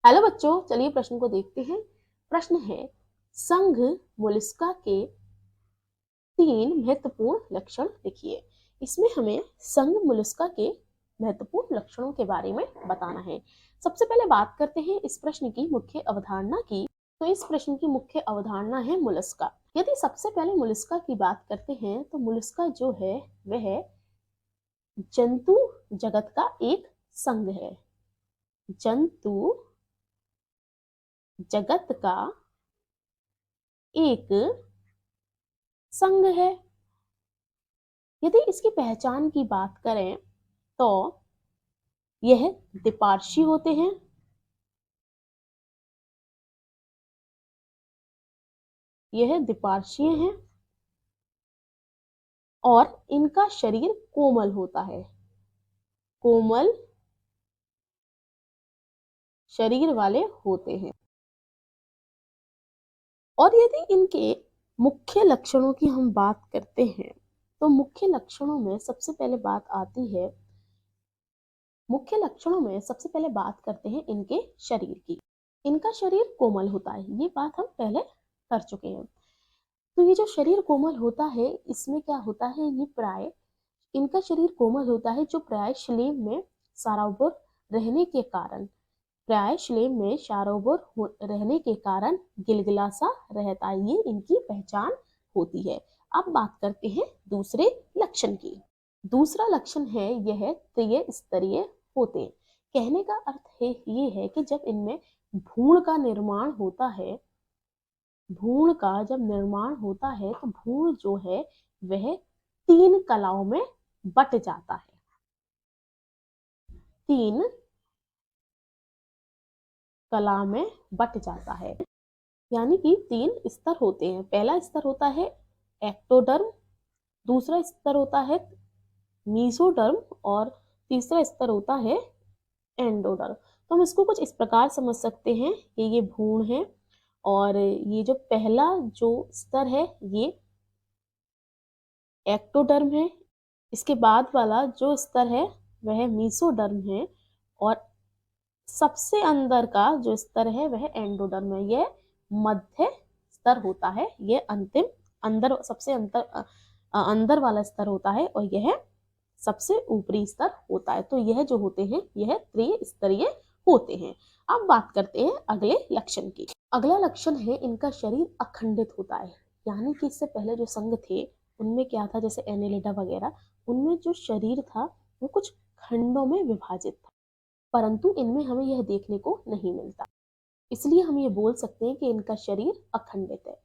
Hello बच्चों, चलिए प्रश्न को देखते हैं। प्रश्न है, संघ मोलस्का के 3 महत्वपूर्ण लक्षण लिखिए। इसमें हमें संघ मोलस्का के महत्वपूर्ण लक्षणों के बारे में बताना है। सबसे पहले बात करते हैं इस प्रश्न की मुख्य अवधारणा की। तो इस प्रश्न की मुख्य अवधारणा है मोलस्का। यदि सबसे पहले मोलस्का की बात करते हैं तो मोलस्का जो है वह जंतु जगत का एक संघ है। जंतु जगत का एक संघ है। यदि इसकी पहचान की बात करें तो यह द्विपार्श्वीय होते हैं। यह द्विपार्श्वीय हैं और इनका शरीर कोमल होता है। कोमल शरीर वाले होते हैं। और यदि इनके मुख्य लक्षणों की हम बात करते हैं तो मुख्य लक्षणों में सबसे पहले बात आती है, मुख्य लक्षणों में सबसे पहले बात करते हैं इनके शरीर की। इनका शरीर कोमल होता है, ये बात हम पहले कर चुके हैं। तो ये जो शरीर कोमल होता है, इसमें क्या होता है, ये प्राय इनका शरीर कोमल होता है जो प्राय श्लेम में सारोबोर रहने के कारण रहने के कारण गिलगिला सा रहता है। ये इनकी पहचान होती है। अब बात करते हैं दूसरे लक्षण की। दूसरा लक्षण है यह त्रिस्तरीय होते हैं। कहने का अर्थ है ये है कि जब इनमें भ्रूण का निर्माण होता है, भ्रूण का जब निर्माण होता है तो भ्रूण जो है वह 3 कलाओं में बट जाता है। 3 कला में बट जाता है, यानी कि 3 स्तर होते हैं। पहला स्तर होता है एक्टोडर्म, दूसरा स्तर होता है मीसोडर्म और तीसरा स्तर होता है एंडोडर्म। तो हम इसको कुछ इस प्रकार समझ सकते हैं कि ये भ्रूण है और ये जो पहला जो स्तर है ये एक्टोडर्म है। इसके बाद वाला जो स्तर है वह मीसोडर्म है और सबसे अंदर का जो स्तर है वह एंडोडर्म है। यह मध्य स्तर होता है, यह अंतिम अंदर सबसे अंदर वाला स्तर होता है और यह सबसे ऊपरी स्तर होता है। तो यह जो होते हैं यह त्रिस्तरीय होते हैं। अब बात करते हैं अगले लक्षण की। अगला लक्षण है इनका शरीर अखंडित होता है, यानी कि इससे पहले जो संघ थे उनमें क्या था, जैसे एनेलिडा वगैरह, उनमें जो शरीर था वो कुछ खंडों में विभाजित था, परंतु इनमें हमें यह देखने को नहीं मिलता। इसलिए हम ये बोल सकते हैं कि इनका शरीर अखंडित है।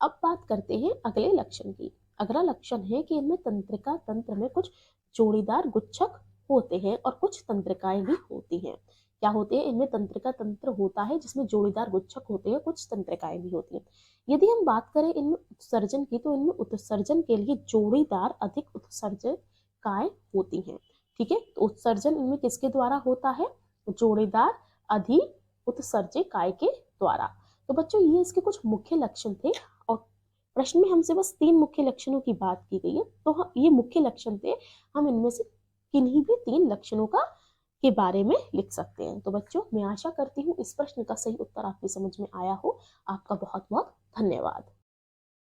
अब बात करते हैं अगले लक्षण की। अगला लक्षण है कि इनमें तंत्रिका तंत्र में कुछ जोड़ीदार गुच्छक होते हैं और कुछ तंत्रिकाएं भी होती हैं। क्या होते हैं, इनमें तंत्रिका तंत्र होता है जिसमें जोड़ीदार गुच्छक होते हैं, कुछ तंत्रिकाएं भी होती हैं। यदि हम बात करें इनमें उत्सर्जन की तो इनमें उत्सर्जन के लिए जोड़ीदार अधिक उत्सर्जकाएं होती हैं। ठीक है, तो उत्सर्जन इनमें किसके द्वारा होता है, जोड़ीदार अधिक उत्सर्जकाय के द्वारा। तो बच्चों ये इसके कुछ मुख्य लक्षण थे और प्रश्न में हमसे बस 3 मुख्य लक्षणों की बात की गई है। तो ये मुख्य लक्षण थे, हम इनमें से किन्हीं भी 3 लक्षणों का के बारे में लिख सकते हैं। तो बच्चों मैं आशा करती हूँ इस प्रश्न का सही उत्तर आपकी समझ में आया हो। आपका बहुत बहुत धन्यवाद।